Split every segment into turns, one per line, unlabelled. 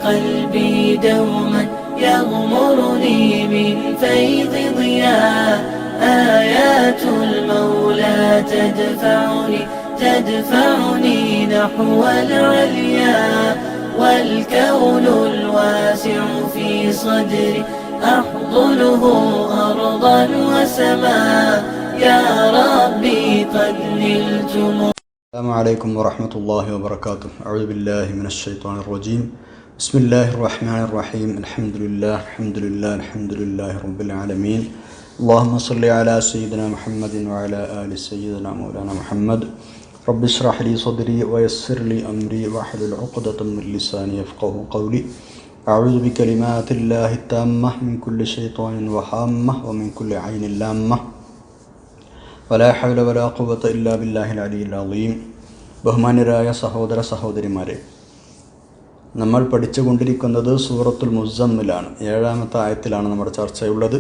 قلبي دوما يغمرني من فيض ضياء. آيات المولى تدفعني نحو العليا. والكون الواسع في صدري أحضنه أرضا وسماء. يا ربي قد نلت.
السلام عليكم ورحمة الله وبركاته. أعوذ بالله من الشيطان الرجيم. بسم الله الرحمن الرحيم. الحمد لله رب العالمين. اللهم صل على سيدنا محمد وعلى آل سيدنا مولانا محمد. رب اشرح لي صدري ويسر لي أمري واحلل عقدة من لساني يفقهوا قولي. أعوذ بكلمات الله التامة من كل شيطان وهامة ومن كل عين لامة ولا حول ولا قوة إلا بالله العلي العظيم. ബഹുമാന്യരായ സഹോദര സഹോദരിമാരെ, നമ്മൾ പഠിച്ചുകൊണ്ടിരിക്കുന്നത് സൂറത്തുൽ മുസമ്മിലാണ്. 7-ാമത്തെ ആയത്തിലാണ് നമ്മുടെ ചർച്ചയുള്ളത്.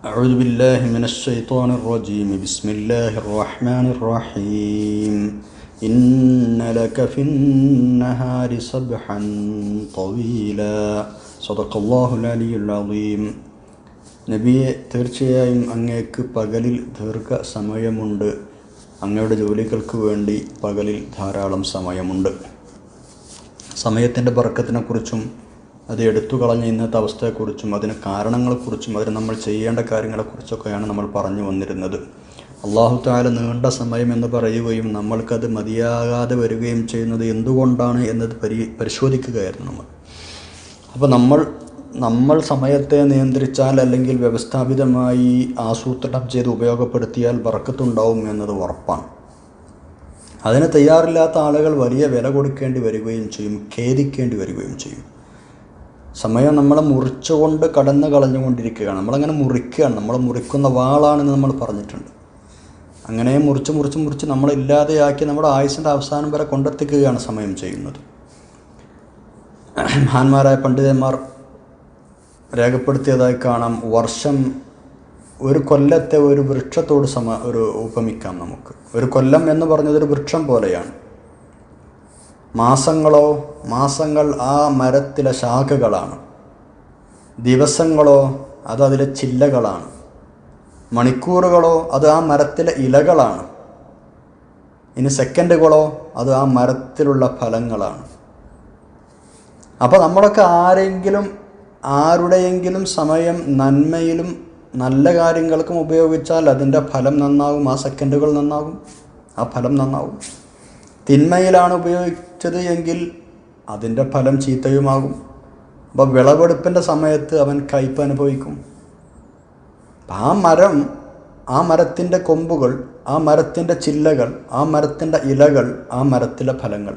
അഊദു ബില്ലാഹി മിനശ് ശൈത്വാനിർ റജീം. ബിസ്മില്ലാഹിർ റഹ്മാനിർ റഹീം. ഇന്ന ലക ഫിന്നഹാരി സബ്ഹൻ തവീലാ. സദഖല്ലാഹുൽ അലിയ്യുൽ അളീം. നബിയെ, തീർച്ചയായും അങ്ങേക്ക് പകലിൽ ദീർഘസമയമുണ്ട്. അങ്ങയുടെ ജോലികൾക്ക് വേണ്ടി പകലിൽ ധാരാളം സമയമുണ്ട്. സമയത്തിൻ്റെ ബർക്കത്തിനെക്കുറിച്ചും അത് എടുത്തു കളഞ്ഞ ഇന്നത്തെ അവസ്ഥയെക്കുറിച്ചും അതിന് കാരണങ്ങളെക്കുറിച്ചും അതിന് നമ്മൾ ചെയ്യേണ്ട കാര്യങ്ങളെക്കുറിച്ചൊക്കെയാണ് നമ്മൾ പറഞ്ഞു വന്നിരുന്നത്. അല്ലാഹു തആല നീണ്ട സമയം എന്ന് പറയുകയും നമ്മൾക്കത് മതിയാകാതെ വരികയും ചെയ്യുന്നത് എന്തുകൊണ്ടാണ് എന്നത് പരിശോധിക്കുകയായിരുന്നു നമ്മൾ. അപ്പോൾ നമ്മൾ സമയത്തെ നിയന്ത്രിച്ചാൽ അല്ലെങ്കിൽ വ്യവസ്ഥാപിതമായി ആസൂത്രണം ചെയ്ത് ഉപയോഗപ്പെടുത്തിയാൽ ബർക്കത്തുണ്ടാവും എന്നത് ഉറപ്പാണ്. അതിന് തയ്യാറില്ലാത്ത ആളുകൾ വലിയ വില കൊടുക്കേണ്ടി വരികയും ചെയ്യും, ഖേദിക്കേണ്ടി വരികയും ചെയ്യും. സമയം നമ്മളെ മുറിച്ചുകൊണ്ട് കടന്നു കളഞ്ഞുകൊണ്ടിരിക്കുകയാണ്. നമ്മളങ്ങനെ മുറിക്കുകയാണ്. നമ്മൾ മുറിക്കുന്ന വാളാണെന്ന് നമ്മൾ പറഞ്ഞിട്ടുണ്ട്. അങ്ങനെ മുറിച്ച് നമ്മളില്ലാതെയാക്കി നമ്മുടെ ആയുസ്സിൻ്റെ അവസാനം വരെ കൊണ്ടെത്തിക്കുകയാണ് സമയം ചെയ്യുന്നത്. മഹാന്മാരായ പണ്ഡിതന്മാർ രേഖപ്പെടുത്തിയതായി കാണാം. വർഷം ഒരു കൊല്ലത്തെ ഒരു വൃക്ഷത്തോട് ഉപമിക്കാം നമുക്ക്. ഒരു കൊല്ലം എന്ന് പറഞ്ഞതൊരു വൃക്ഷം പോലെയാണ്. മാസങ്ങൾ ആ മരത്തിലെ ശാഖകളാണ്. ദിവസങ്ങളോ അത് അതിലെ ചില്ലകളാണ്. മണിക്കൂറുകളോ അത് ആ മരത്തിലെ ഇലകളാണ്. ഇനി സെക്കൻഡുകളോ അത് ആ മരത്തിലുള്ള ഫലങ്ങളാണ്. അപ്പോൾ നമ്മളൊക്കെ ആരുടെയെങ്കിലും സമയം നന്മയിലും നല്ല കാര്യങ്ങൾക്കും ഉപയോഗിച്ചാൽ അതിൻ്റെ ഫലം നന്നാവും, ആ സെക്കൻഡുകൾ നന്നാവും, ആ ഫലം നന്നാവും. തിന്മയിലാണ് ഉപയോഗിച്ചത് എങ്കിൽ അതിൻ്റെ ഫലം ചീത്തയുമാകും. അപ്പോൾ വിളവെടുപ്പിൻ്റെ സമയത്ത് അവൻ കയ്പ് അനുഭവിക്കും. ആ മരത്തിൻ്റെ കൊമ്പുകൾ, ആ മരത്തിൻ്റെ ചില്ലകൾ, ആ മരത്തിൻ്റെ ഇലകൾ, ആ മരത്തിലെ ഫലങ്ങൾ,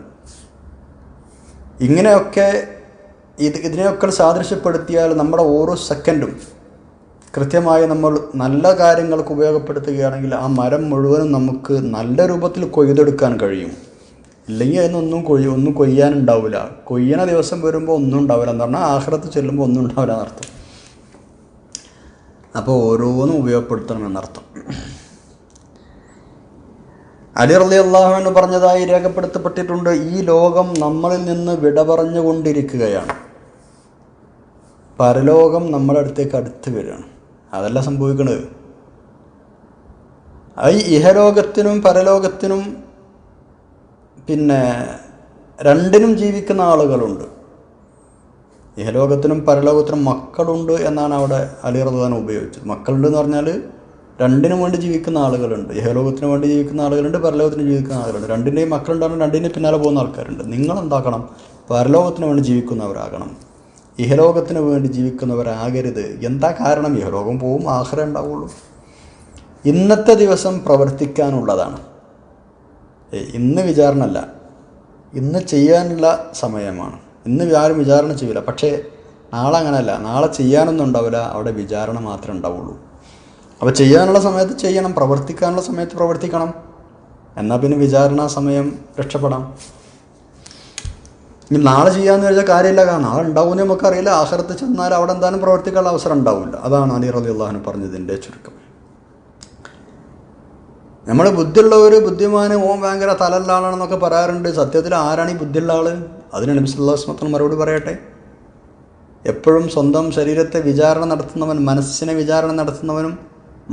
ഇതിനെയൊക്കെ സാദൃശ്യപ്പെടുത്തിയാൽ നമ്മുടെ ഓരോ സെക്കൻഡും കൃത്യമായി നമ്മൾ നല്ല കാര്യങ്ങൾക്ക് ഉപയോഗപ്പെടുത്തുകയാണെങ്കിൽ ആ മരം മുഴുവനും നമുക്ക് നല്ല രൂപത്തിൽ കൊയ്തെടുക്കാൻ കഴിയും. ഇല്ലെങ്കിൽ അതിനൊന്നും കൊയ്യാനുണ്ടാവില്ല. കൊയ്യണ ദിവസം വരുമ്പോൾ ഒന്നും ഉണ്ടാവില്ല എന്ന് പറഞ്ഞാൽ ആഖിറത്ത് ചെല്ലുമ്പോൾ ഒന്നും ഉണ്ടാവില്ല എന്നർത്ഥം. അപ്പോൾ ഓരോന്നും ഉപയോഗപ്പെടുത്തണമെന്നർത്ഥം. അലി റളിയല്ലാഹു അൻഹു പറഞ്ഞതായി രേഖപ്പെടുത്തപ്പെട്ടിട്ടുണ്ട്, ഈ ലോകം നമ്മളിൽ നിന്ന് വിട പറഞ്ഞുകൊണ്ടിരിക്കുകയാണ്. പരലോകം നമ്മുടെ അടുത്ത് വരികയാണ്. അതല്ല സംഭവിക്കുന്നത്. ഈ ഇഹലോകത്തിനും പരലോകത്തിനും രണ്ടിനും ജീവിക്കുന്ന ആളുകളുണ്ട്. ഇഹലോകത്തിനും പരലോകത്തിനും മക്കളുണ്ട് എന്നാണ് അവിടെ അലി റളിയല്ലാഹു അൻഹു ഉപയോഗിച്ചത്. മക്കളുണ്ട് എന്ന് പറഞ്ഞാൽ രണ്ടിനും വേണ്ടി ജീവിക്കുന്ന ആളുകളുണ്ട്. ഇഹലോകത്തിന് വേണ്ടി ജീവിക്കുന്ന ആളുകളുണ്ട്, പരലോകത്തിന് ജീവിക്കുന്ന ആളുകളുണ്ട്. രണ്ടിൻ്റെയും മക്കളുണ്ടാകും, രണ്ടിൻ്റെയും പിന്നാലെ പോകുന്ന ആൾക്കാരുണ്ട്. നിങ്ങളെന്താക്കണം? പരലോകത്തിന് വേണ്ടി ജീവിക്കുന്നവരാകണം, ഇഹലോകത്തിന് വേണ്ടി ജീവിക്കുന്നവരാകരുത്. എന്താ കാരണം? ഇഹലോകം പോവും, ആഖിറ ഉണ്ടാവുള്ളൂ. ഇന്നത്തെ ദിവസം പ്രവർത്തിക്കാനുള്ളതാണ്. ഇന്ന് വിചാരണല്ല, ഇന്ന് ചെയ്യാനുള്ള സമയമാണ്. ഇന്ന് ആരും വിചാരണ ചെയ്യില്ല. പക്ഷേ നാളെ അങ്ങനെയല്ല. നാളെ ചെയ്യാനൊന്നും ഉണ്ടാവില്ല, അവിടെ വിചാരണ മാത്രമേ ഉണ്ടാവുള്ളൂ. അപ്പോൾ ചെയ്യാനുള്ള സമയത്ത് ചെയ്യണം, പ്രവർത്തിക്കാനുള്ള സമയത്ത് പ്രവർത്തിക്കണം. എന്നാൽ പിന്നെ വിചാരണ സമയം രക്ഷപ്പെടാം. ഇനി നാളെ ചെയ്യാമെന്ന് വെച്ചാൽ കാര്യമില്ല. കാരണം നാളെ ഉണ്ടാവുമെന്ന് നമുക്കറിയില്ല. ആഖിറത്ത് ചെന്നാൽ അവിടെ എന്തായാലും പ്രവർത്തിക്കാനുള്ള അവസരം ഉണ്ടാവില്ല. അതാണ് അലി റളിയല്ലാഹു അൻഹു പറഞ്ഞതിൻ്റെ ചുരുക്കം. നമ്മൾ ബുദ്ധിയുള്ളവർ ബുദ്ധിമാന് ഓൻ ഭയങ്കര തലല്ല ആളാണെന്നൊക്കെ പറയാറുണ്ട്. സത്യത്തിൽ ആരാണ് ഈ ബുദ്ധിയുള്ള ആൾ? അതിന് നബി സല്ലല്ലാഹു അലൈഹി വസല്ലം മറുപടി പറയട്ടെ. എപ്പോഴും സ്വന്തം ശരീരത്തെ വിചാരണ നടത്തുന്നവൻ, മനസ്സിനെ വിചാരണ നടത്തുന്നവനും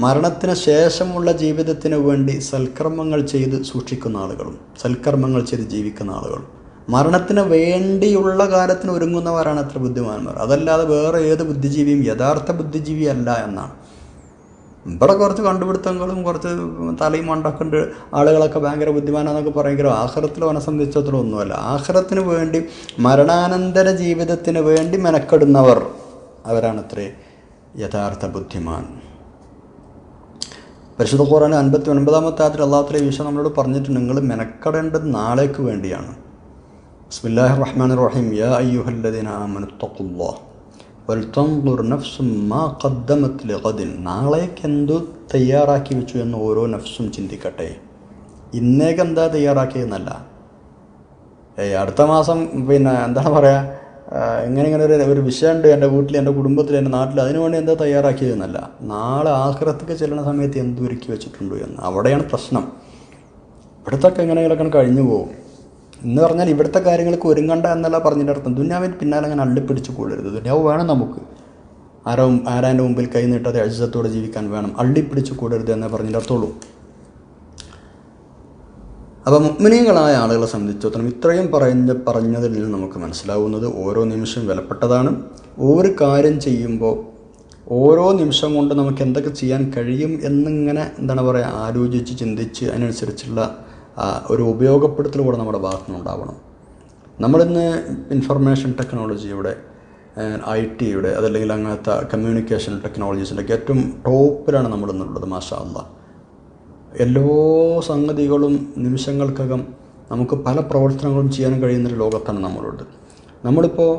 മരണത്തിന് ശേഷമുള്ള ജീവിതത്തിന് വേണ്ടി സൽക്കർമ്മങ്ങൾ ചെയ്ത് സൂക്ഷിക്കുന്ന ആളുകളും സൽക്കർമ്മങ്ങൾ ചെയ്ത് ജീവിക്കുന്ന ആളുകളും മരണത്തിന് വേണ്ടിയുള്ള കാര്യത്തിന് ഒരുങ്ങുന്നവരാണ് അത്ര ബുദ്ധിമാന്മാർ. അതല്ലാതെ വേറെ ഏത് ബുദ്ധിജീവിയും യഥാർത്ഥ ബുദ്ധിജീവി അല്ല എന്നാണ്. ഇവിടെ കുറച്ച് കണ്ടുപിടുത്തങ്ങളും കുറച്ച് തലയും മണ്ടൊക്കെ ഉണ്ട്, ആളുകളൊക്കെ ഭയങ്കര ബുദ്ധിമാനാന്നൊക്കെ പറയുമെങ്കിലും ആഖിറത്തിൽ അവനെ സംബന്ധിച്ചിടത്തോളം ഒന്നുമല്ല. ആഖിറത്തിന് വേണ്ടി, മരണാനന്തര ജീവിതത്തിന് വേണ്ടി മെനക്കെടുന്നവർ അവരാണത്രേ യഥാർത്ഥ ബുദ്ധിമാൻ. പരിശുദ്ധ ഖുർആൻ 59-ാമത്തെ ആയത്തിൽ അല്ലാഹു തആല ഈ വിഷയം നമ്മളോട് പറഞ്ഞിട്ടുണ്ട്. നിങ്ങൾ മെനക്കെടേണ്ടത് നാളേക്ക് വേണ്ടിയാണ്. ബിസ്മില്ലാഹിർ റഹ്മാനിർ റഹീം. യാ അയ്യുഹല്ലദീന ആമനു തഖുല്ലാഹ് വൽതൻദുർ നഫ്സും മാ ഖദ്ദമത് ലിഗദിൻ. നാളേക്ക് എന്തു തയ്യാറാക്കി വെച്ചു എന്ന് ഓരോ നഫ്സും ചിന്തിക്കട്ടെ. ഇന്നേക്ക് എന്താ തയ്യാറാക്കിയെന്നല്ല, അടുത്ത മാസം പിന്നെ എന്താണ് പറയുക, ഇങ്ങനെ ഒരു വിഷയമുണ്ട് എൻ്റെ വീട്ടിൽ, എൻ്റെ കുടുംബത്തിൽ, എൻ്റെ നാട്ടിൽ, അതിനുവേണ്ടി എന്താ തയ്യാറാക്കിയതെന്നല്ല, നാളെ ആഖിറത്തേക്ക് ചെല്ലുന്ന സമയത്ത് എന്തൊരുക്കി വെച്ചിട്ടുണ്ടോ എന്ന്. അവിടെയാണ് പ്രശ്നം. ഇവിടുത്തൊക്കെ എങ്ങനെയൊക്കെ കഴിഞ്ഞു പോകും എന്ന് പറഞ്ഞാൽ ഇവിടുത്തെ കാര്യങ്ങൾക്ക് ഒരുങ്ങണ്ട എന്നല്ല പറഞ്ഞതിൻ്റെ അർത്ഥം. ദുനിയാവിന് പിന്നാലെ അങ്ങനെ അള്ളിപ്പിടിച്ച് കൂടരുത്. ദുനിയാവ് വേണം നമുക്ക്, ആരാൻ്റെ മുമ്പിൽ കൈ നീട്ടാതെ അജ്ജത്തോടെ ജീവിക്കാൻ വേണം, അള്ളിപ്പിടിച്ച് കൂടരുത് എന്നേ പറഞ്ഞതിൻ്റെ അർത്ഥമുള്ളൂ. അപ്പോൾ മുഅ്മിനീങ്ങളായ ആളുകളെ സംബന്ധിച്ചിടത്തോളം ഇത്രയും പറഞ്ഞതിൽ നിന്ന് നമുക്ക് മനസ്സിലാവുന്നത് ഓരോ നിമിഷം വിലപ്പെട്ടതാണ്. ഒരു കാര്യം ചെയ്യുമ്പോൾ ഓരോ നിമിഷം കൊണ്ട് നമുക്ക് എന്തൊക്കെ ചെയ്യാൻ കഴിയും എന്നിങ്ങനെ എന്താണ് പറയുക, ആലോചിച്ച് ചിന്തിച്ച് അതിനനുസരിച്ചുള്ള ഒരു ഉപയോഗപ്പെടുത്തൽ കൂടെ നമ്മുടെ ഭാഗത്തു നിന്നുണ്ടാവണം. നമ്മളിന്ന് ഇൻഫർമേഷൻ ടെക്നോളജിയുടെ, IT-യുടെ, അതല്ലെങ്കിൽ അങ്ങനത്തെ കമ്മ്യൂണിക്കേഷൻ ടെക്നോളജീസിൻ്റെ ഒക്കെ ഏറ്റവും ടോപ്പിലാണ് നമ്മളിന്നുള്ളത്. മാഷാ അല്ലാഹ്. എല്ലാ സംഗതികളും നിമിഷങ്ങൾക്കകം നമുക്ക് പല പ്രവർത്തനങ്ങളും ചെയ്യാൻ കഴിയുന്നൊരു ലോകത്താണ് നമ്മളുള്ളത്. നമ്മളിപ്പോൾ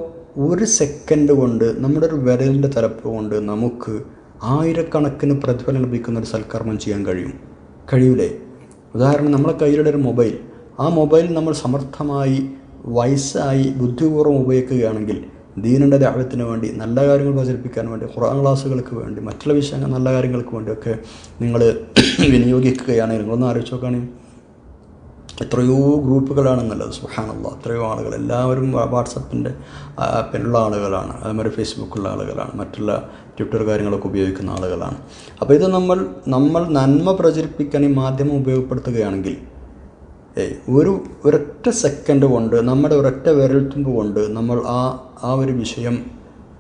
ഒരു സെക്കൻഡ് കൊണ്ട്, നമ്മുടെ ഒരു വിരലിൻ്റെ തലപ്പ് കൊണ്ട് നമുക്ക് ആയിരക്കണക്കിന് പ്രതിഫലം ലഭിക്കുന്ന ഒരു സൽക്കർമ്മം ചെയ്യാൻ കഴിയൂലേ? ഉദാഹരണം, നമ്മളെ കയ്യിലുള്ള ഒരു മൊബൈൽ, ആ മൊബൈൽ നമ്മൾ സമർത്ഥമായി വയസ്സായി ബുദ്ധിപൂർവ്വം ഉപയോഗിക്കുകയാണെങ്കിൽ ദീനിൻ്റെ ദഅവത്തിന് വേണ്ടി, നല്ല കാര്യങ്ങൾ പ്രചരിപ്പിക്കാൻ വേണ്ടി, ഖുർആൻ ക്ലാസ്സുകൾക്ക് വേണ്ടി, മറ്റുള്ള വിഷയങ്ങൾ നല്ല കാര്യങ്ങൾക്ക് വേണ്ടിയൊക്കെ നിങ്ങൾ വിനിയോഗിക്കുകയാണെങ്കിൽ നിങ്ങളൊന്ന് ആലോചിച്ച് നോക്കുകയാണെങ്കിൽ എത്രയോ ഗ്രൂപ്പുകളാണെന്നുള്ളത്. സുബ്ഹാനല്ലാഹ്, എത്രയോ ആളുകൾ, എല്ലാവരും വാട്സപ്പിൻ്റെ പിന്നുള്ള ആളുകളാണ്, അതേമാതിരി ഫേസ്ബുക്കുള്ള ആളുകളാണ്, മറ്റുള്ള ട്വിറ്റർ കാര്യങ്ങളൊക്കെ ഉപയോഗിക്കുന്ന ആളുകളാണ്. അപ്പോൾ ഇത് നമ്മൾ നന്മ പ്രചരിപ്പിക്കാൻ ഈ മാധ്യമം ഉപയോഗപ്പെടുത്തുകയാണെങ്കിൽ ഒരൊറ്റ സെക്കൻഡ് കൊണ്ട്, നമ്മുടെ ഒരൊറ്റ വിരൽത്തുമ്പ് കൊണ്ട് നമ്മൾ ആ ഒരു വിഷയം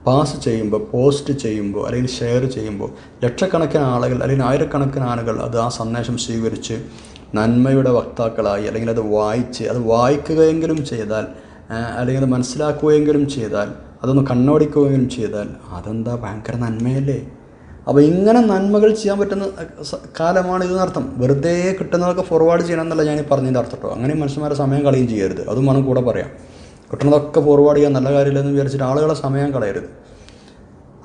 പാസ് ചെയ്യുമ്പോൾ, പോസ്റ്റ് ചെയ്യുമ്പോൾ, അല്ലെങ്കിൽ ഷെയർ ചെയ്യുമ്പോൾ ലക്ഷക്കണക്കിന് ആളുകൾ അല്ലെങ്കിൽ ആയിരക്കണക്കിന് ആളുകൾ ആ സന്ദേശം സ്വീകരിച്ച് നന്മയുടെ വക്താക്കളായി, അല്ലെങ്കിൽ അത് വായിക്കുകയെങ്കിലും ചെയ്താൽ, അല്ലെങ്കിൽ അത് മനസ്സിലാക്കുകയെങ്കിലും ചെയ്താൽ, അതൊന്ന് കണ്ണോടിക്കുകയെങ്കിലും ചെയ്താൽ അതെന്താ ഭയങ്കര നന്മയല്ലേ? അപ്പോൾ ഇങ്ങനെ നന്മകൾ ചെയ്യാൻ പറ്റുന്ന കാലമാണ് ഇതെന്നർത്ഥം. വെറുതെ കിട്ടുന്നതൊക്കെ ഫോർവേഡ് ചെയ്യണം എന്നല്ല ഞാൻ പറഞ്ഞതിൻ്റെ അർത്ഥം കേട്ടോ. അങ്ങനെ മനുഷ്യന്മാരെ സമയം കളയും ചെയ്യരുത്, അതും വേണം കൂടെ പറയാം. കിട്ടുന്നതൊക്കെ ഫോർവേഡ് ചെയ്യാൻ നല്ല കാര്യമില്ലെന്ന് വിചാരിച്ചിട്ട് ആളുകളെ സമയം കളയരുത്.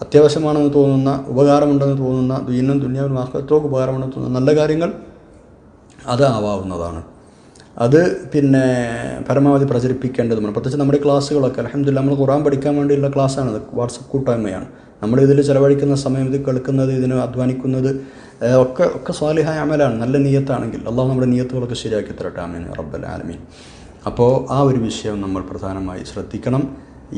അത്യാവശ്യമാണെന്ന് തോന്നുന്ന, ഉപകാരമുണ്ടെന്ന് തോന്നുന്ന, ദീനും ദുനിയാവിനും ആഖിറത്തും ഉപകാരമുണ്ടെന്ന് തോന്നുന്ന നല്ല കാര്യങ്ങൾ അത് ആവാവുന്നതാണ്. അത് പിന്നെ പരമാവധി പ്രചരിപ്പിക്കേണ്ടതുമാണ്. പ്രത്യേകിച്ച് നമ്മുടെ ക്ലാസ്സുകളൊക്കെ അൽഹംദുലില്ലാഹ് നമ്മൾ ഖുർആൻ പഠിക്കാൻ വേണ്ടിയുള്ള ക്ലാസ്സാണ്, വാട്സപ്പ് കൂട്ടായ്മയാണ്. നമ്മളിതിൽ ചിലവഴിക്കുന്ന സമയം, ഇത് കേൾക്കുന്നത്, ഇതിന് അധ്വാനിക്കുന്നത് ഒക്കെ സ്വാലിഹായ അമലാണ്. നല്ല നിയ്യത്താണെങ്കിൽ അല്ലാഹു നമ്മുടെ നിയ്യത്തുകളൊക്കെ ശരിയാക്കി തരട്ടെ. ആമീൻ റബ്ബൽ ആലമീൻ. അപ്പോൾ ആ ഒരു വിഷയം നമ്മൾ പ്രധാനമായി ശ്രദ്ധിക്കണം.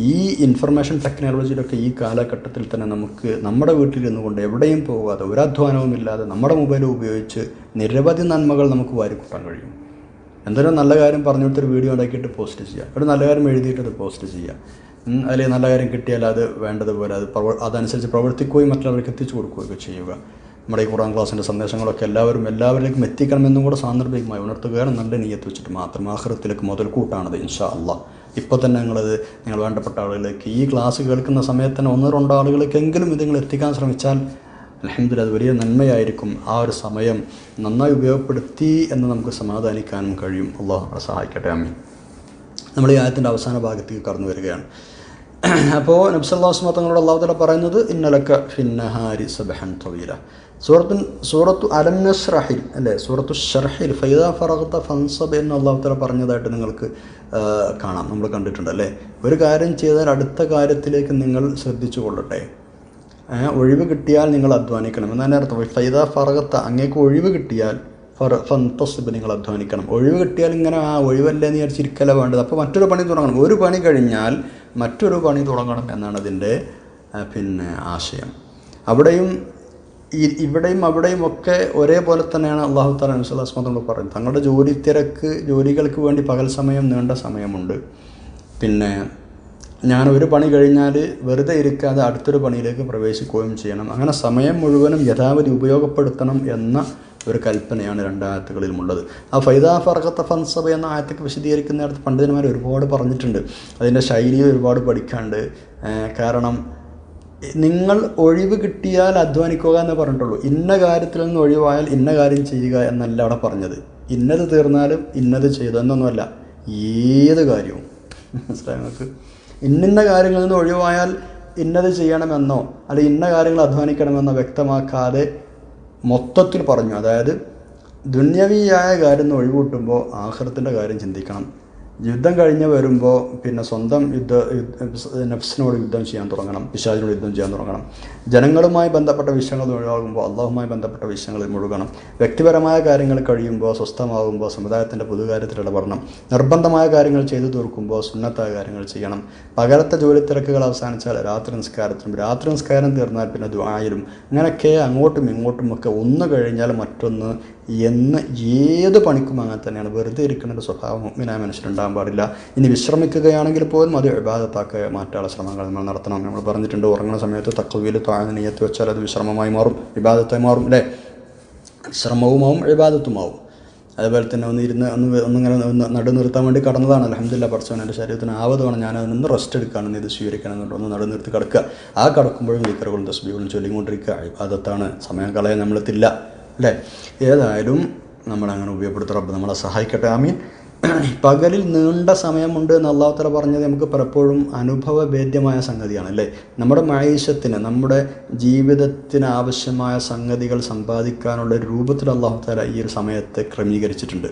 ഈ ഇൻഫർമേഷൻ ടെക്നോളജിയിലൊക്കെ ഈ കാലഘട്ടത്തിൽ തന്നെ നമുക്ക് നമ്മുടെ വീട്ടിലിരുന്നു കൊണ്ട് എവിടെയും പോകാതെ, ഒരധ്വാനവും ഇല്ലാതെ നമ്മുടെ മൊബൈൽ ഉപയോഗിച്ച് നിരവധി നന്മകൾ നമുക്ക് വാരിക്കൂട്ടാൻ കഴിയും. എന്തെങ്കിലും നല്ല കാര്യം പറഞ്ഞിട്ടൊരു വീഡിയോ ഉണ്ടാക്കിയിട്ട് പോസ്റ്റ് ചെയ്യുക, ഒരു നല്ല കാര്യം എഴുതിയിട്ടത് പോസ്റ്റ് ചെയ്യുക, അല്ലെങ്കിൽ നല്ല കാര്യം കിട്ടിയാൽ അത് വേണ്ടതുപോലെ അതനുസരിച്ച് പ്രവർത്തിക്കുകയും മറ്റുള്ളവർക്ക് എത്തിച്ചു കൊടുക്കുകയൊക്കെ ചെയ്യുക. നമ്മുടെ ഈ ഖുർആൻ ക്ലാസ്സിൻ്റെ സന്ദേശങ്ങളൊക്കെ എല്ലാവരിലേക്കും എത്തിക്കണമെന്നും കൂടെ സാന്ദർഭികമായി ഉണർത്തുകയാണ്. നല്ല നിയ്യത്ത് വെച്ചിട്ട് മാത്രം ആഖിറത്തിലേക്ക് മുതൽക്കൂട്ടാണത് ഇൻഷാ അല്ലാഹ്. ഇപ്പോൾ തന്നെ നിങ്ങൾ വേണ്ടപ്പെട്ട ആളുകളിലേക്ക് ഈ ക്ലാസ് കേൾക്കുന്ന സമയത്ത് തന്നെ 1-2 ആളുകൾക്കെങ്കിലും ഇത് നിങ്ങൾ എത്തിക്കാൻ ശ്രമിച്ചാൽ അൽഹംദുലില്ലാഹ് അത് വലിയ നന്മയായിരിക്കും. ആ ഒരു സമയം നന്നായി ഉപയോഗപ്പെടുത്തി എന്ന് നമുക്ക് സമാധാനിക്കാനും കഴിയും. അല്ലാഹു നമ്മളെ സഹായിക്കട്ടെ. ആമീൻ. നമ്മൾ ഈ ആയത്തിൻ്റെ അവസാന ഭാഗത്തേക്ക് കടന്നു വരികയാണ്. അപ്പോൾ നബി സല്ലല്ലാഹു അലൈഹി വസല്ലം തങ്ങളോട് അല്ലാഹു തആല പറയുന്നത് ഇന്നലക ഫിന്നഹാരി സബ്ഹൻ തവീല. സൂറത്തു അലം നശ്റഹിൽ അല്ലേ, സൂറത്തു ഷർഹിൽ ഫൈദാ ഫറഗ്ത ഫൻസബ് എന്ന് അല്ലാഹു തആല പറഞ്ഞതായിട്ട് നിങ്ങൾക്ക് കാണാം, നമ്മൾ കണ്ടിട്ടുണ്ട് അല്ലേ. ഒരു കാര്യം ചെയ്താൽ അടുത്ത കാര്യത്തിലേക്ക് നിങ്ങൾ ശ്രദ്ധിച്ചു കൊള്ളട്ടെ. ഒഴിവ് കിട്ടിയാൽ നിങ്ങൾ അധ്വാനിക്കണം എന്നതിൻ്റെ അർത്ഥം. ഫൈദാ ഫറഗ്ത, അങ്ങേക്ക് ഒഴിവ് കിട്ടിയാൽ ഫന്തസിബ്, നിങ്ങൾ അധ്വാനിക്കണം. ഒഴിവ് കിട്ടിയാൽ ഇങ്ങനെ ഒഴിവല്ലേ എന്ന് വിചാരിച്ചിരിക്കല വേണ്ടത്. അപ്പോൾ മറ്റൊരു പണി തുടങ്ങണം. ഒരു പണി കഴിഞ്ഞാൽ മറ്റൊരു പണി തുടങ്ങണം എന്നാണ് അതിൻ്റെ ആശയം. ഇവിടെയും അവിടെയും ഒക്കെ ഒരേപോലെ തന്നെയാണ് അല്ലാഹു തആല നബി സല്ലല്ലാഹു അലൈഹി വസല്ലം പറയുന്നത്. തങ്ങളുടെ ജോലികൾക്ക് വേണ്ടി പകൽ സമയം നീണ്ട സമയമുണ്ട്. ഞാൻ ഒരു പണി കഴിഞ്ഞാൽ വെറുതെ ഇരിക്കാതെ അടുത്തൊരു പണിയിലേക്ക് പ്രവേശിക്കുകയും ചെയ്യണം. അങ്ങനെ സമയം മുഴുവനും യഥാവധി ഉപയോഗപ്പെടുത്തണം എന്ന ഒരു കൽപ്പനയാണ് രണ്ടായത്തുകളിലുമുള്ളത്. ആ ഫൈദാ ഫർഖത ഫൻസബ എന്ന ആയത്തൊക്കെ വിശദീകരിക്കുന്നിടത്ത് പണ്ഡിതന്മാർ ഒരുപാട് പറഞ്ഞിട്ടുണ്ട്. അതിൻ്റെ ശൈലി ഒരുപാട് പഠിക്കാണ്ട്. കാരണം നിങ്ങൾ ഒഴിവ് കിട്ടിയാൽ അധ്വാനിക്കുക എന്ന് പറഞ്ഞിട്ടുള്ളൂ. ഇന്ന കാര്യത്തിൽ നിന്ന് ഒഴിവായാൽ ഇന്ന കാര്യം ചെയ്യുക എന്നല്ല അവിടെ പറഞ്ഞത്. ഇന്നത് തീർന്നാലും ഇന്നത് ചെയ്തു എന്നൊന്നുമല്ല, ഏത് കാര്യവും. മനസ്സിലായി നിങ്ങൾക്ക്? ഇന്ന കാര്യങ്ങളിൽ നിന്ന് ഒഴിവായാൽ ഇന്നത് ചെയ്യണമെന്നോ അല്ലെങ്കിൽ ഇന്ന കാര്യങ്ങൾ അധ്വാനിക്കണമെന്നോ വ്യക്തമാക്കാതെ മൊത്തത്തിൽ പറഞ്ഞു. അതായത് ദുന്യവിയായ കാര്യം നിന്ന് ഒഴിവുകിട്ടുമ്പോൾ ആഖിറത്തിൻ്റെ കാര്യം ചിന്തിക്കണം. യുദ്ധം കഴിഞ്ഞ് വരുമ്പോൾ സ്വന്തം നഫ്സിനോട് യുദ്ധം ചെയ്യാൻ തുടങ്ങണം, പിശാചിനോട് യുദ്ധം ചെയ്യാൻ തുടങ്ങണം. ജനങ്ങളുമായി ബന്ധപ്പെട്ട വിഷയങ്ങൾ ഒഴിവാകുമ്പോൾ അള്ളാഹുമായി ബന്ധപ്പെട്ട വിഷയങ്ങളിൽ മുഴുകണം. വ്യക്തിപരമായ കാര്യങ്ങൾ കഴിയുമ്പോൾ, സ്വസ്ഥമാകുമ്പോൾ സമുദായത്തിൻ്റെ പൊതുകാര്യത്തിൽ ഇടപെടണം. നിർബന്ധമായ കാര്യങ്ങൾ ചെയ്തു തീർക്കുമ്പോൾ സുന്നത്തായ കാര്യങ്ങൾ ചെയ്യണം. പകലത്തെ ജോലി തിരക്കുകൾ അവസാനിച്ചാൽ രാത്രി നിസ്കാരം തീർന്നാൽ പിന്നെ ദുആയിലും, ഇങ്ങനെയൊക്കെ അങ്ങോട്ടും ഇങ്ങോട്ടുമൊക്കെ ഒന്ന് കഴിഞ്ഞാൽ മറ്റൊന്ന് എന്ന് ഏത് പണിക്കും അങ്ങനെ തന്നെയാണ്. വെറുതെ ഇരിക്കുന്ന ഒരു സ്വഭാവം മുഅ്മിനായ മനുഷ്യരുണ്ടാകാൻ പാടില്ല. ഇനി വിശ്രമിക്കുകയാണെങ്കിൽ പോലും അത് ഇബാദത്താക്കി മാറ്റാനുള്ള ശ്രമങ്ങൾ നമ്മൾ നടത്തണം. നമ്മൾ പറഞ്ഞിട്ടുണ്ട്, ഉറങ്ങുന്ന സമയത്ത് തഖ്വയിൽ താഴ്ന്ന നിയ്യത്ത് വെച്ചാൽ അത് വിശ്രമമായി മാറും, ഇബാദത്തായി മാറും. അല്ലേ? ശ്രമവുമാവും ഇബാദത്തുമാവും. അതുപോലെ തന്നെ ഒന്നിങ്ങനെ നടുനിർത്താൻ വേണ്ടി കടന്നതാണ്. അൽഹംദുലില്ലാഹ്, പടച്ചവൻ എൻ്റെ ശരീരത്തിന് ആവതുമാണ്, ഞാൻ അതിനൊന്ന് റെസ്റ്റ് എടുക്കുകയാണെന്ന് ഇത് സ്വീകരിക്കണം എന്നുണ്ട്. ഒന്ന് നടുനിർത്തി കിടക്കുക. ആ കിടക്കുമ്പോഴും ദിക്റുകളും തസ്ബീഹുകളും ചൊല്ലിക്കൊണ്ടിരിക്കുക ഇബാദത്താണ്. സമയം കളയാൻ നമ്മളെത്തില്ല. അല്ലേ? ഏതായാലും നമ്മളങ്ങനെ ഉപയോഗപ്പെടുത്ത റബ്ബ് നമ്മളെ സഹായിക്കട്ടെ. ആമീൻ. പകലിൽ നീണ്ട സമയമുണ്ട് എന്ന് അല്ലാഹു തആല പറഞ്ഞത് നമുക്ക് പലപ്പോഴും അനുഭവവേദ്യമായ സംഗതിയാണ്. അല്ലേ? നമ്മുടെ മഈശത്തിന്, നമ്മുടെ ജീവിതത്തിന് ആവശ്യമായ സംഗതികൾ സമ്പാദിക്കാനുള്ള രൂപത്തിൽ അല്ലാഹു തആല ഈ ഒരു സമയത്തെ ക്രമീകരിച്ചിട്ടുണ്ട്.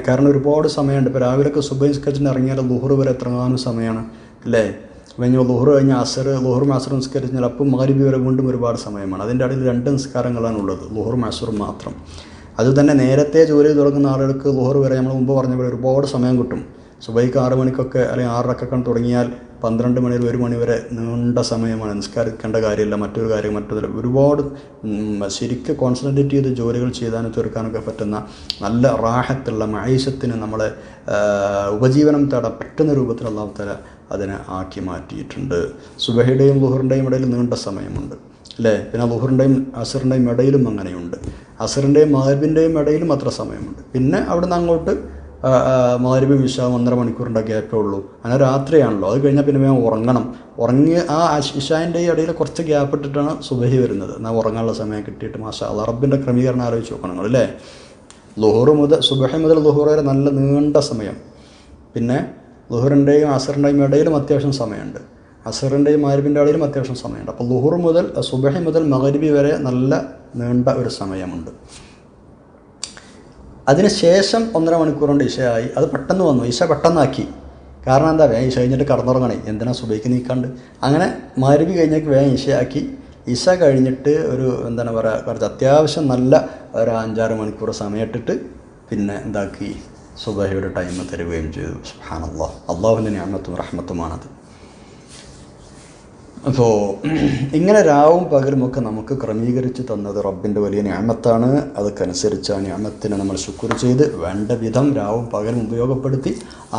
കാരണം ഒരുപാട് സമയമുണ്ട്. ഇപ്പോൾ രാവിലെയൊക്കെ സുബഹി നിസ്കരിച്ചിട്ട് ഇറങ്ങിയാൽ ളുഹർ വരെ എത്രങ്ങാനും സമയമാണ്. അല്ലേ? കഴിഞ്ഞ ളുഹർ കഴിഞ്ഞ് ളുഹറും അസറും നിസ്കരിച്ചാൽ അപ്പം മഗ്‌രിബ് വരെ വീണ്ടും ഒരുപാട് സമയമാണ്. അതിൻ്റെ ഇടയിൽ 2 നിസ്കാരങ്ങളാണുള്ളത്, ളുഹറും അസറും മാത്രം. അതുതന്നെ നേരത്തെ ജോലി തുടങ്ങുന്ന ആളുകൾക്ക് ളുഹർ വരെ നമ്മൾ മുമ്പ് പറഞ്ഞ പോലെ ഒരുപാട് സമയം കിട്ടും. സുബഹിക്ക് 6 മണിക്കൊക്കെ അല്ലെങ്കിൽ 6:30 തുടങ്ങിയാൽ 12 മണി 1 മണി വരെ നീണ്ട സമയമാണ്. നിസ്കരിക്കേണ്ട കാര്യമില്ല, മറ്റൊരു കാര്യം ഒരുപാട് ശരിക്കും കോൺസെൻട്രേറ്റ് ചെയ്ത് ജോലികൾ ചെയ്താനും തീർക്കാനൊക്കെ പറ്റുന്ന നല്ല റാഹത്തുള്ള മഈശത്തിന് നമ്മളെ ഉപജീവനം തേടാൻ പറ്റുന്ന രൂപത്തിൽ അല്ലാഹു തആല അതിനെ ആക്കി മാറ്റിയിട്ടുണ്ട്. സുബഹിയുടെയും ളുഹറിൻ്റെയും ഇടയിൽ നീണ്ട സമയമുണ്ട്. അല്ലേ? പിന്നെ ളുഹറിൻ്റെയും അസറിൻ്റെയും ഇടയിലും അങ്ങനെയുണ്ട്. അസറിൻ്റെയും മഗ്‌രിബിൻ്റെയും ഇടയിലും അത്ര സമയമുണ്ട്. പിന്നെ അവിടുന്ന് അങ്ങോട്ട് മഗ്‌രിബും ഇശാവും 1.5 മണിക്കൂറിൻ്റെ ഗ്യാപ്പേ ഉള്ളൂ. അങ്ങനെ രാത്രിയാണല്ലോ. അത് കഴിഞ്ഞാൽ പിന്നെ വേഗം ഉറങ്ങണം. ഉറങ്ങി ആ ഇശാൻ്റെ ഇടയിൽ കുറച്ച് ഗ്യാപ്പ് ഇട്ടിട്ടാണ് സുബഹി വരുന്നത്. എന്നാൽ ഉറങ്ങാനുള്ള സമയം കിട്ടിയിട്ട് മാഷാ അല്ലാഹ് റബ്ബിൻ്റെ ക്രമീകരണം ആലോചിച്ച് നോക്കണം നിങ്ങൾ. അല്ലേ? സുബഹി മുതൽ ളുഹർ വരെ നല്ല നീണ്ട സമയം. പിന്നെ ളുഹറിൻ്റെയും അസറിൻ്റെയും ഇടയിലും അത്യാവശ്യം സമയമുണ്ട്. അസറിൻ്റെയും മഗ്‌രിബിൻ്റെ ഇടയിലും അത്യാവശ്യം സമയമുണ്ട്. അപ്പോൾ ളുഹർ മുതൽ സുബഹി മുതൽ മഗ്‌രിബ് വരെ നല്ല നീണ്ട ഒരു സമയമുണ്ട്. അതിന് ശേഷം 1.5 മണിക്കൂർ കൊണ്ട് ഇശയായി. അത് പെട്ടെന്ന് വന്നു, ഇശ പെട്ടെന്നാക്കി. കാരണം എന്താ? വേഗം ഇശ കഴിഞ്ഞിട്ട് കടന്നുറങ്ങണേ, എന്തിനാ സുബഹിക്ക് നീക്കാണ്ട്. അങ്ങനെ മഗ്‌രിബ് കഴിഞ്ഞേക്ക് വേഗം ഇശയാക്കി. ഇശ കഴിഞ്ഞിട്ട് കുറച്ച് അത്യാവശ്യം നല്ല ഒരു 5-6 മണിക്കൂർ സമയമിട്ടിട്ട് പിന്നെ എന്താക്കി, സുബഹിയുടെ ടൈം തരുകയും ചെയ്തു. സുബ്ഹാനല്ലാഹ്, അള്ളാഹുവിൻ്റെ നിഅമത്തും റഹ്മത്തുമാണത്. അപ്പോൾ ഇങ്ങനെ രാവും പകലുമൊക്കെ നമുക്ക് ക്രമീകരിച്ച് തന്നത് റബ്ബിൻ്റെ വലിയ നിഅമത്താണ്. അതൊക്കനുസരിച്ച് ആ നിഅമത്തിനെ നമ്മൾ ശുക്ർ ചെയ്ത് വേണ്ട വിധം രാവും പകലും ഉപയോഗപ്പെടുത്തി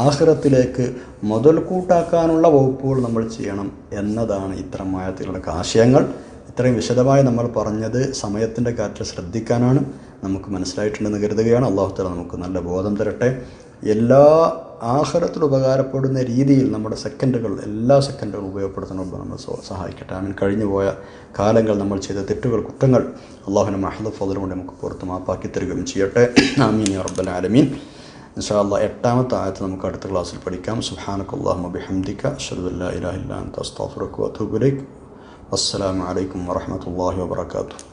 ആഖിറത്തിലേക്ക് മുതൽക്കൂട്ടാക്കാനുള്ള വകുപ്പുകൾ നമ്മൾ ചെയ്യണം എന്നതാണ് ഇത്തരം ആയത്തുകളുടെ ആശയങ്ങൾ. ഇത്രയും വിശദമായി നമ്മൾ പറഞ്ഞത് സമയത്തിൻ്റെ കാര്യത്തിൽ ശ്രദ്ധിക്കാനാണ്. നമുക്ക് മനസ്സിലായിട്ടുണ്ടെന്ന് കരുതുകയാണ്. അല്ലാഹു തആല നമുക്ക് നല്ല ബോധം തരട്ടെ. എല്ലാ ആഖിറത്തിൽ ഉപകാരപ്പെടുന്ന രീതിയിൽ നമ്മുടെ എല്ലാ സെക്കൻഡുകളും ഉപയോഗപ്പെടുത്തുന്ന നമ്മൾ സഹായിക്കട്ടെ. ആമീൻ. കഴിഞ്ഞുപോയ കാലങ്ങൾ നമ്മൾ ചെയ്ത തെറ്റുകൾ, കുറ്റങ്ങൾ അല്ലാഹുവിൻ്റെ മഹ്ദ് ഫദ്ൽ കൊണ്ട് നമുക്ക് പുറത്ത് മാപ്പാക്കി തരികയും ചെയ്യട്ടെ. ആമീൻ യാ റബ്ബൽ ആലമീൻ. ഇൻഷാ അല്ലാഹ് 8ാമത്തെ ആയത്ത് നമുക്ക് അടുത്ത ക്ലാസ്സിൽ പഠിക്കാം. സുബ്ഹാനകല്ലാഹുമ്മ ബിഹംദിക അശ്ഹദു അല്ലാ ഇലാഹ ഇല്ലാ അൻത അസ്തഗ്ഫിറുക വഅതൂബു ഇലൈക്. അസ്സലാമു അലൈക്കും വറഹ്മത്തുള്ളാഹി വബറകാതുഹു.